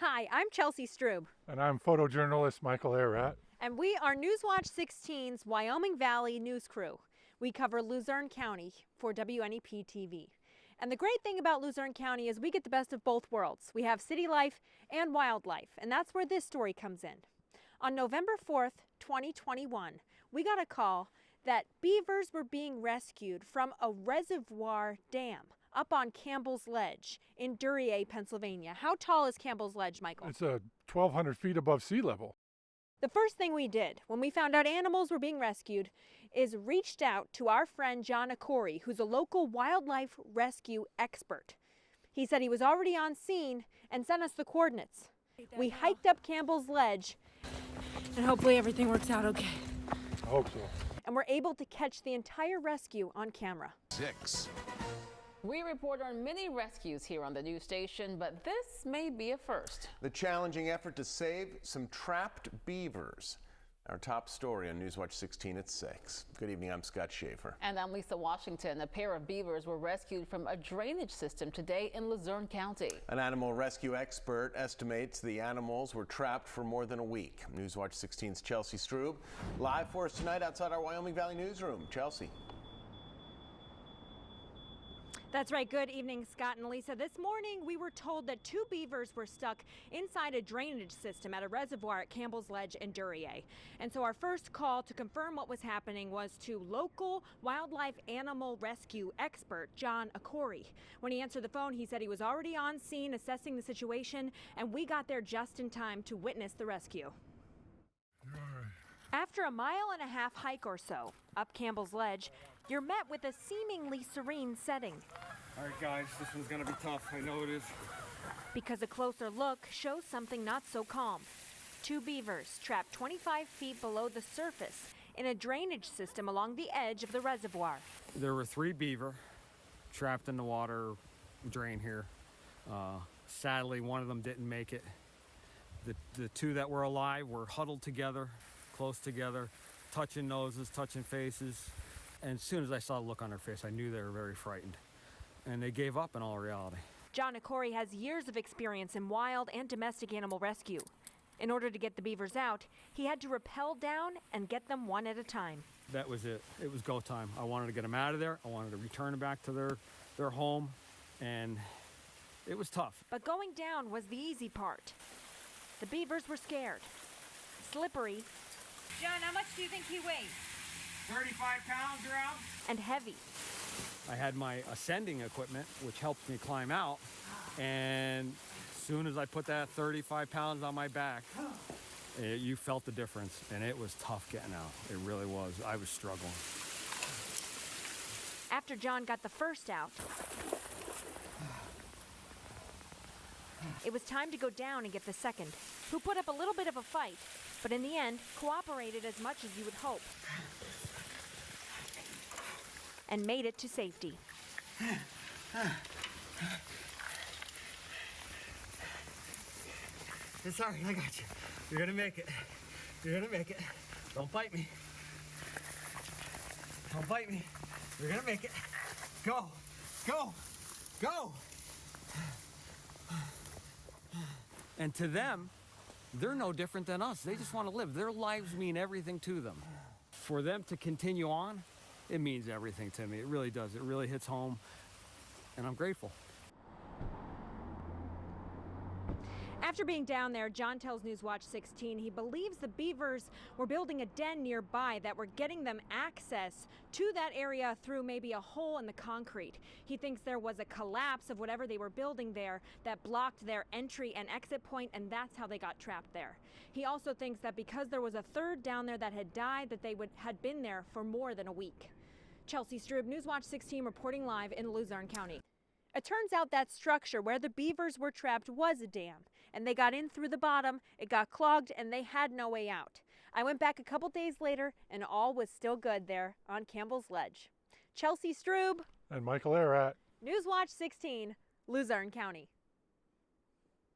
Hi, I'm Chelsea Strube. And I'm photojournalist Michael Aratt. And we are Newswatch 16's Wyoming Valley News Crew. We cover Luzerne County for WNEP TV. And the great thing about Luzerne County is we get the best of both worlds. We have city life and wildlife, and that's where this story comes in. On November 4th, 2021, we got a call that beavers were being rescued from a reservoir dam up on Campbell's Ledge in Duryea, Pennsylvania. How tall is Campbell's Ledge, Michael? It's 1,200 feet above sea level. The first thing we did when we found out animals were being rescued is reached out to our friend John Acori, who's a local wildlife rescue expert. He said he was already on scene and sent us the coordinates. We hiked up Campbell's Ledge, and hopefully everything works out okay. I hope so. And we're able to catch the entire rescue on camera. 6. We report on many rescues here on the news station, but this may be a first. The challenging effort to save some trapped beavers. Our top story on Newswatch 16 at 6. Good evening, I'm Scott Schaefer. And I'm Lisa Washington. A pair of beavers were rescued from a drainage system today in Luzerne County. An animal rescue expert estimates the animals were trapped for more than a week. Newswatch 16's Chelsea Strube live for us tonight outside our Wyoming Valley newsroom. Chelsea. That's right. Good evening, Scott and Lisa. This morning, we were told that 2 beavers were stuck inside a drainage system at a reservoir at Campbell's Ledge in Duryea. And so our first call to confirm what was happening was to local wildlife animal rescue expert John Acori. When he answered the phone, he said he was already on scene assessing the situation, and we got there just in time to witness the rescue. After a 1.5 mile hike or so up Campbell's Ledge, you're met with a seemingly serene setting. All right, guys, this one's gonna be tough. I know it is. Because a closer look shows something not so calm. 2 beavers trapped 25 feet below the surface in a drainage system along the edge of the reservoir. There were 3 beaver trapped in the water drain here. Sadly, one of them didn't make it. The 2 that were alive were huddled together, close together, touching noses, touching faces. And as soon as I saw the look on their face, I knew they were very frightened. And they gave up in all reality. John Acori has years of experience in wild and domestic animal rescue. In order to get the beavers out, he had to rappel down and get them one at a time. That was it. It was go time. I wanted to get them out of there. I wanted to return them back to their home. And it was tough. But going down was the easy part. The beavers were scared, slippery. John, how much do you think he weighs? 35 pounds around. And heavy. I had my ascending equipment, which helps me climb out. And as soon as I put that 35 pounds on my back, you felt the difference. And it was tough getting out. It really was. I was struggling. After John got the first out, it was time to go down and get the second, who put up a little bit of a fight, but in the end, cooperated as much as you would hope. And made it to safety. It's all right, I got you. You're gonna make it. You're gonna make it. Don't bite me. Don't bite me. You're gonna make it. Go, go, go. And to them, they're no different than us. They just want to live. Their lives mean everything to them. For them to continue on, it means everything to me. It really does. It really hits home, and I'm grateful. After being down there, John tells Newswatch 16 he believes the beavers were building a den nearby that were getting them access to that area through maybe a hole in the concrete. He thinks there was a collapse of whatever they were building there that blocked their entry and exit point, and that's how they got trapped there. He also thinks that because there was a third down there that had died, that they had been there for more than a week. Chelsea Strube, Newswatch 16, reporting live in Luzerne County. It turns out that structure where the beavers were trapped was a dam, and they got in through the bottom, it got clogged, and they had no way out. I went back a couple days later, and all was still good there on Campbell's Ledge. Chelsea Strube And Michael Aratt. Newswatch 16, Luzerne County.